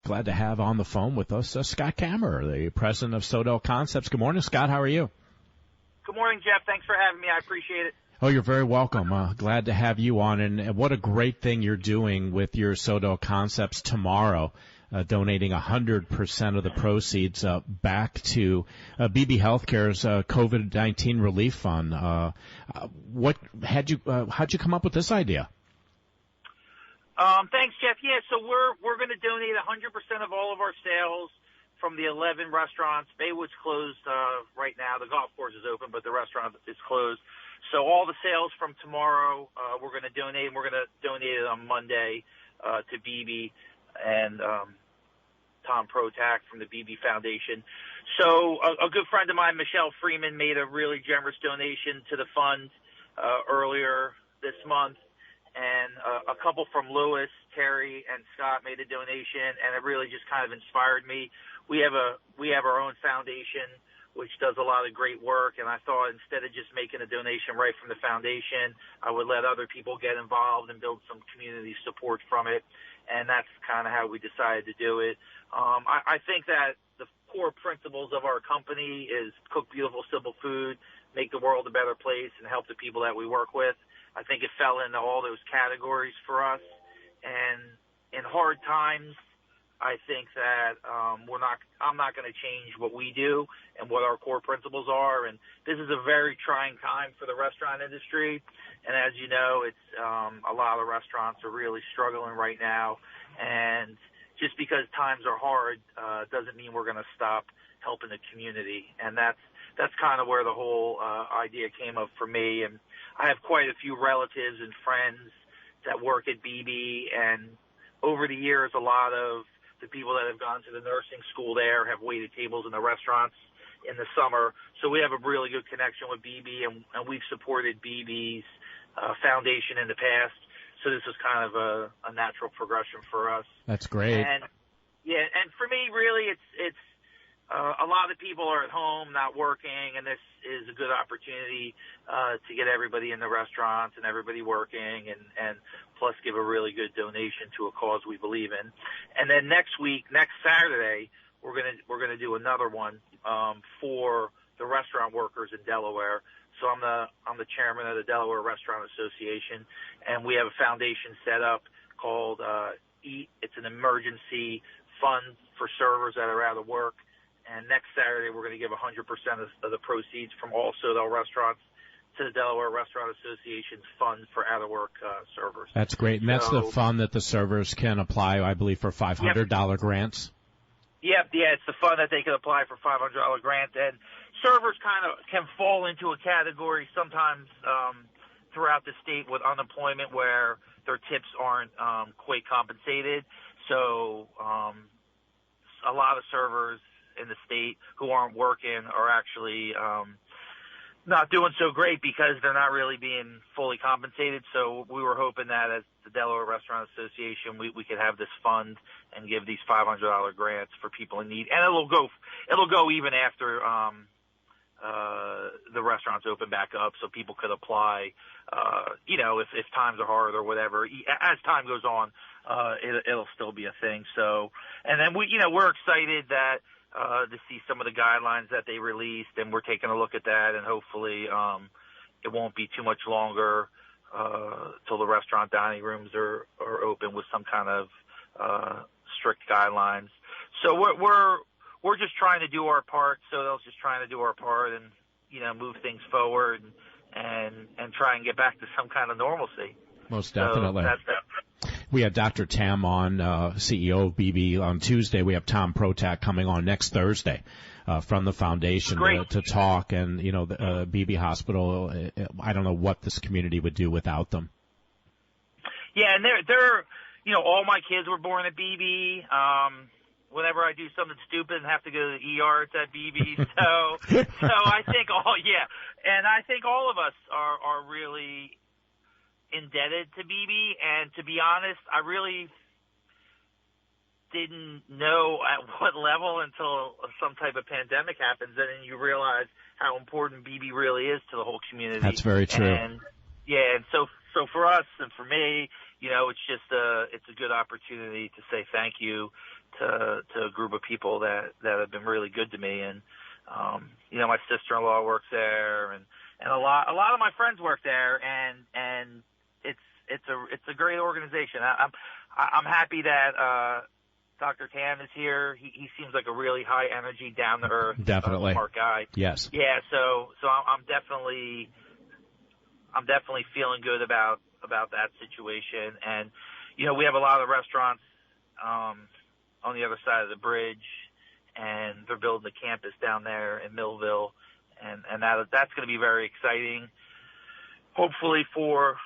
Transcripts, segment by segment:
glad to have on the phone with us Scott Kammerer, the president of SoDel Concepts. Good morning, Scott. How are you? Good morning, Jeff. Thanks for having me. I appreciate it. Oh, you're very welcome. Glad to have you on. And what a great thing you're doing with your SoDel Concepts tomorrow, donating 100% of the proceeds back to BB Healthcare's COVID-19 Relief Fund. How'd you come up with this idea? Thanks, Jeff. Yeah, so we're going to donate 100% of all of our sales from the 11 restaurants. Baywood's closed right now. The golf course is open, but the restaurant is closed. So all the sales from tomorrow we're going to donate, and we're going to donate it on Monday to BB and Tom Protak from the BB Foundation. So a good friend of mine, Michelle Freeman, made a really generous donation to the fund earlier this month. And a couple from Lewis, Terry, and Scott made a donation, and it really just kind of inspired me. We have our own foundation, which does a lot of great work, and I thought instead of just making a donation right from the foundation, I would let other people get involved and build some community support from it, and that's kind of how we decided to do it. I think that the core principles of our company is cook beautiful, simple food, make the world a better place, and help the people that we work with. I think it fell into all those categories for us. And in hard times, I think that I'm not going to change what we do and what our core principles are. And this is a very trying time for the restaurant industry. And as you know, it's a lot of restaurants are really struggling right now. And just because times are hard doesn't mean we're going to stop helping the community. And that's kind of where the whole idea came up for me. And I have quite a few relatives and friends that work at BB, and over the years, a lot of the people that have gone to the nursing school there have waited tables in the restaurants in the summer. So we have a really good connection with BB, and we've supported BB's foundation in the past. So this is kind of a natural progression for us. That's great. And yeah, and for me, really, it's a lot of people are at home, not working, and this is a good opportunity to get everybody in the restaurants and everybody working, and plus give a really good donation to a cause we believe in. And then next Saturday, we're gonna do another one for the restaurant workers in Delaware. So I'm the chairman of the Delaware Restaurant Association, and we have a foundation set up called EAT. It's an emergency fund for servers that are out of work. And next Saturday, we're going to give 100% of the proceeds from all SoDel restaurants to the Delaware Restaurant Association's fund for out-of-work servers. That's great. And that's the fund that the servers can apply, I believe, for $500 grants? Yep, yeah, it's the fund that they can apply for $500 grant. And servers kind of can fall into a category sometimes throughout the state with unemployment where their tips aren't quite compensated. So a lot of servers in the state who aren't working are actually not doing so great because they're not really being fully compensated. So we were hoping that as the Delaware Restaurant Association, we could have this fund and give these $500 grants for people in need. And it'll go even after the restaurants open back up, so people could apply, if times are hard or whatever. As time goes on, it'll still be a thing. So, and then we're excited that to see some of the guidelines that they released, and we're taking a look at that, and hopefully it won't be too much longer till the restaurant dining rooms are open with some kind of strict guidelines. So we're just trying to do our part. SoDel's just trying to do our part and move things forward and try and get back to some kind of normalcy. Most definitely. So that's that. We had Dr. Tam on, CEO of BB, on Tuesday. We have Tom Protak coming on next Thursday from the foundation to talk. And, the BB Hospital, I don't know what this community would do without them. Yeah, and they're all my kids were born at BB. Whenever I do something stupid and have to go to the ER, it's at BB. So I think I think all of us are really indebted to BB, and to be honest, I really didn't know at what level until some type of pandemic happens, and then you realize how important BB really is to the whole community. That's very true. And so So for us and for me, it's just it's a good opportunity to say thank you to a group of people that have been really good to me. And my sister-in-law works there, and a lot of my friends work there, and it's a great organization. I'm happy that Dr. Tam is here. He seems like a really high energy, down to earth, definitely smart guy. Yes. Yeah. So I'm definitely feeling good about that situation. And we have a lot of restaurants on the other side of the bridge, and they're building a campus down there in Millville, and that's going to be very exciting. Hopefully for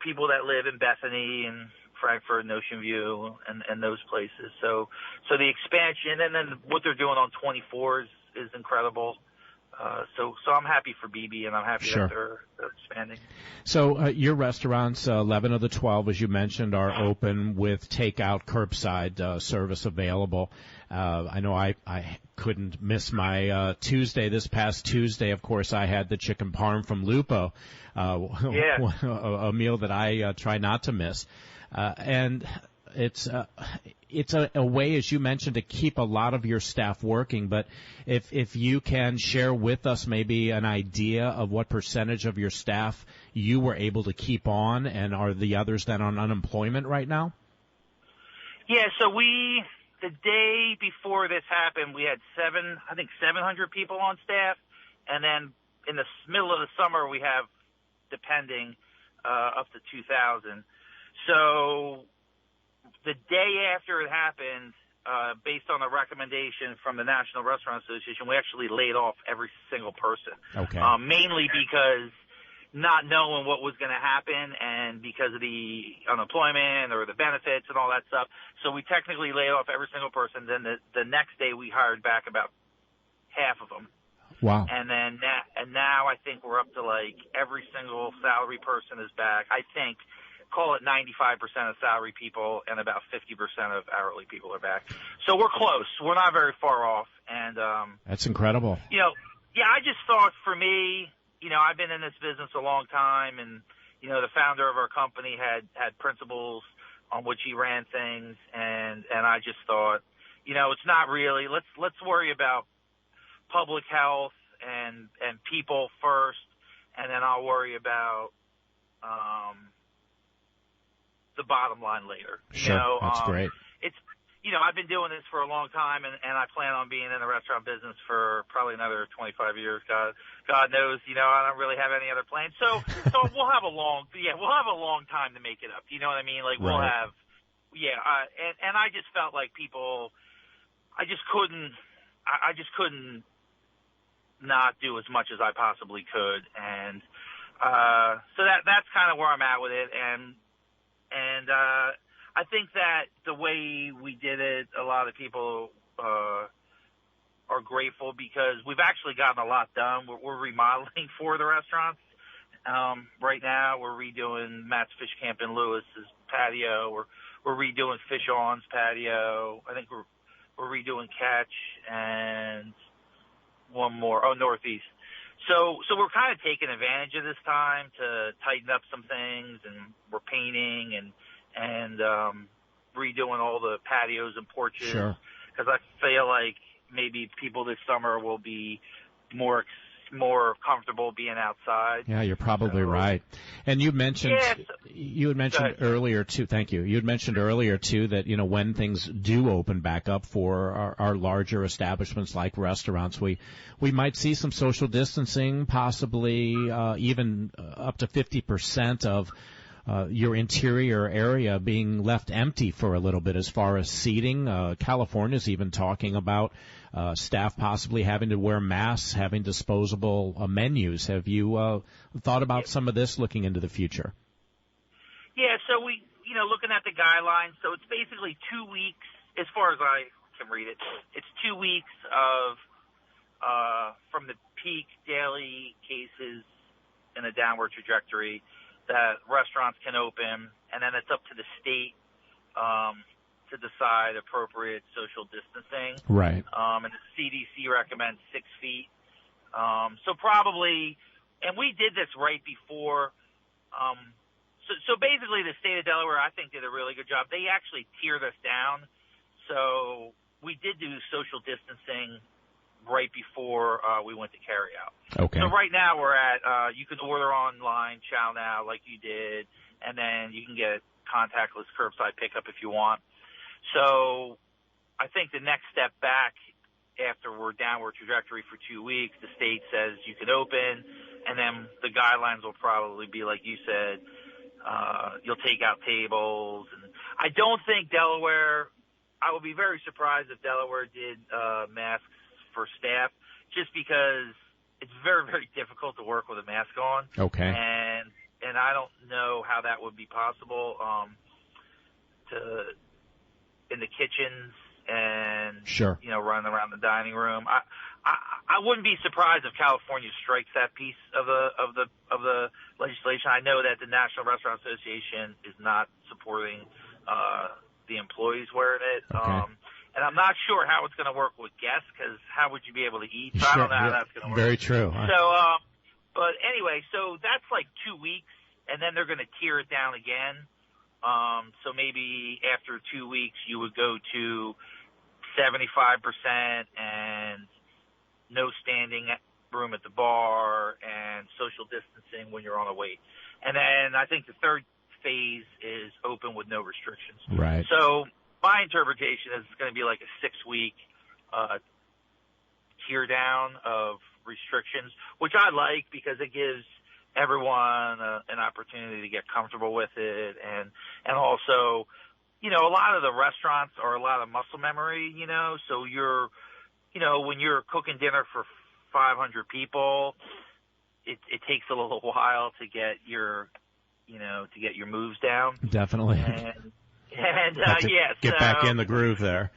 people that live in Bethany and Frankfurt and Ocean View and those places. So the expansion and then what they're doing on 24 is incredible. So I'm happy for BB, and I'm happy Sure. that they're expanding. So your restaurants, 11 of the 12, as you mentioned, are open with takeout, curbside service available. I know I couldn't miss my Tuesday. This past Tuesday, of course, I had the chicken parm from Lupo, a meal that I try not to miss. And it's a way, as you mentioned, to keep a lot of your staff working. But if you can share with us maybe an idea of what percentage of your staff you were able to keep on, and are the others then on unemployment right now? Yeah, so the day before this happened, we had 700 people on staff, and then in the middle of the summer we have, depending, up to 2,000. So the day after it happened, based on a recommendation from the National Restaurant Association, we actually laid off every single person. Okay. Mainly because not knowing what was going to happen and because of the unemployment or the benefits and all that stuff. So we technically laid off every single person. Then the next day we hired back about half of them. Wow. And now I think we're up to like every single salary person is back. I think call it 95% of salary people and about 50% of hourly people are back. So we're close. We're not very far off. And that's incredible. I just thought for me, I've been in this business a long time, and the founder of our company had principles on which he ran things, and I just thought, it's not really. Let's worry about public health and people first, and then I'll worry about the bottom line later. Sure, that's great. It's I've been doing this for a long time, and I plan on being in the restaurant business for probably another 25 years. God knows, I don't really have any other plans. So we'll have a long time to make it up. You know what I mean? Like we'll have, and I just felt like people, I just couldn't not do as much as I possibly could, and so that's kind of where I'm at with it, and I think that the way we did it, a lot of people are grateful because we've actually gotten a lot done. We're remodeling 4 of the restaurants right now. We're redoing Matt's Fish Camp in Lewis's patio. We're redoing Fish On's patio. I think we're redoing Catch and one more. Northeast. So we're kind of taking advantage of this time to tighten up some things, and we're painting and redoing all the patios and porches. Sure. Because I feel like maybe people this summer will be more comfortable being outside. Yeah, you're probably right. And you mentioned you had mentioned earlier too. Thank you. You had mentioned earlier too that when things do open back up for our larger establishments like restaurants, we might see some social distancing, possibly even up to 50% of your interior area being left empty for a little bit as far as seating. California's even talking about staff possibly having to wear masks, having disposable menus. Have you thought about some of this looking into the future? Yeah, so we, looking at the guidelines, so it's basically 2 weeks, as far as I can read it, it's 2 weeks of from the peak daily cases in a downward trajectory that restaurants can open, and then it's up to the state to decide appropriate social distancing. Right. And the CDC recommends 6 feet. So probably, and we did this right before. So basically, the state of Delaware, I think, did a really good job. They actually tiered us down. So we did do social distancing right before we went to carry out. Okay. So right now we're at you can order online, chow now, like you did, and then you can get contactless curbside pickup if you want. So I think the next step back after we're downward trajectory for 2 weeks, the state says you can open, and then the guidelines will probably be like you said. You'll take out tables, and I don't think Delaware. I would be very surprised if Delaware did masks for staff, just because it's very, very difficult to work with a mask on. Okay. And I don't know how that would be possible in the kitchens and sure, running around the dining room. I wouldn't be surprised if California strikes that piece of the legislation. I know that the National Restaurant Association is not supporting the employees wearing it. Okay. And I'm not sure how it's going to work with guests, because how would you be able to eat? So sure. I don't know how that's going to work. Very true. So, but anyway, so that's like 2 weeks, and then they're going to tier it down again. So maybe after 2 weeks, you would go to 75% and no standing room at the bar and social distancing when you're on a wait. And then I think the third phase is open with no restrictions. Right. So my interpretation is it's going to be like a 6-week tier down of restrictions, which I like because it gives everyone an opportunity to get comfortable with it. And also, a lot of the restaurants are a lot of muscle memory, so you're, when you're cooking dinner for 500 people, it takes a little while to get your moves down. Definitely. Get back in the groove there.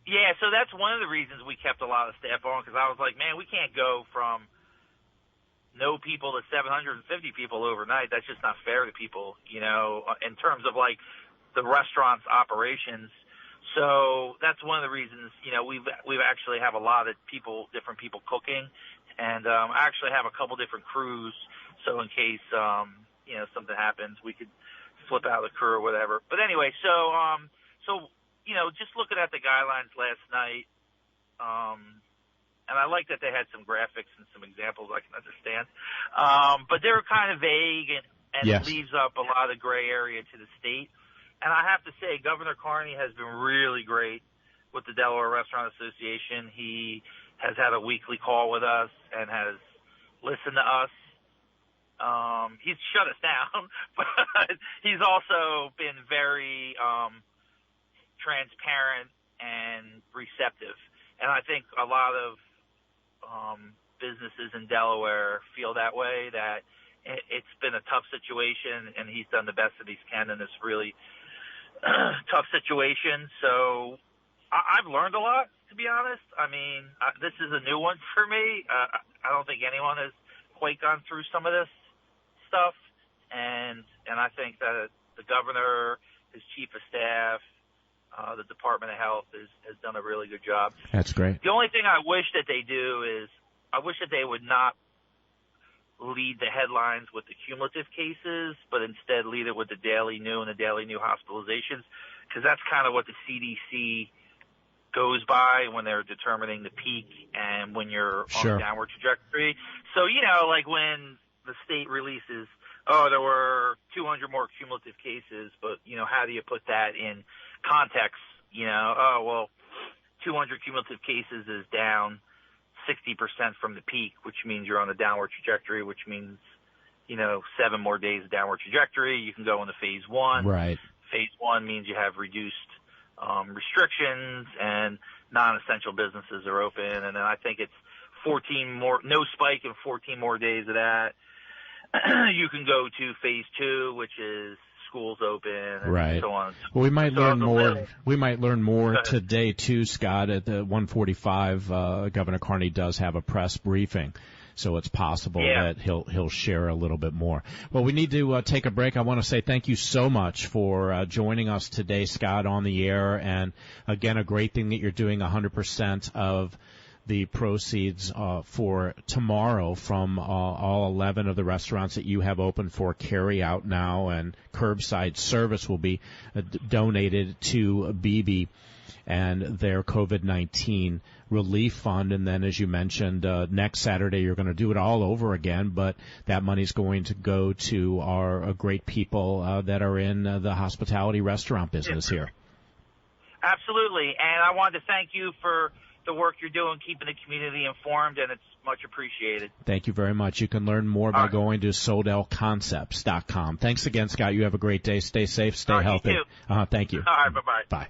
Yeah, so that's one of the reasons we kept a lot of staff on, because I was like, man, we can't go from no people to 750 people overnight. That's just not fair to people, in terms of like the restaurant's operations. So that's one of the reasons, we've actually have a lot of different people cooking, and I actually have a couple different crews. So in case something happens, we could flip out the crew or whatever. But anyway, so just looking at the guidelines last night, and I like that they had some graphics and some examples I can understand. But they were kind of vague, and yes. It leaves up a lot of gray area to the state. And I have to say, Governor Carney has been really great with the Delaware Restaurant Association. He has had a weekly call with us and has listened to us. He's shut us down, but he's also been very transparent and receptive. And I think a lot of businesses in Delaware feel that way, that it's been a tough situation, and he's done the best that he can in this really tough situation. So I've learned a lot, to be honest. I mean, this is a new one for me. I don't think anyone has quite gone through some of this stuff, and I think that the governor, his chief of staff, the Department of Health has done a really good job. That's great. The only thing I wish that they do is I wish that they would not lead the headlines with the cumulative cases, but instead lead it with the daily new and the daily new hospitalizations, because that's kind of what the CDC goes by when they're determining the peak and when you're sure. on a downward trajectory. So, like when the state releases, there were 200 more cumulative cases, but, how do you put that in context? 200 cumulative cases is down 60% from the peak, which means you're on a downward trajectory, which means, 7 more days of downward trajectory. You can go into phase 1. Right. Phase 1 means you have reduced restrictions and non-essential businesses are open. And then I think it's 14 more, no spike in 14 more days of that. You can go to phase 2, which is schools open, and right. so on. Well, we might learn more. We might learn more today too, Scott. At the 1:45, Governor Carney does have a press briefing, so it's possible that he'll share a little bit more. Well, we need to take a break. I want to say thank you so much for joining us today, Scott, on the air. And again, a great thing that you're doing 100% of the proceeds for tomorrow from all 11 of the restaurants that you have open for carry out now and curbside service will be donated to BB and their COVID-19 relief fund. And then, as you mentioned, next Saturday you're going to do it all over again, but that money's going to go to our great people that are in the hospitality restaurant business here. Absolutely. And I wanted to thank you for the work you're doing, keeping the community informed, and it's much appreciated. Thank you very much. You can learn more by going to SoDelConcepts.com. Thanks again, Scott. You have a great day. Stay safe, stay healthy. You too. Thank you. All right, bye-bye. Bye.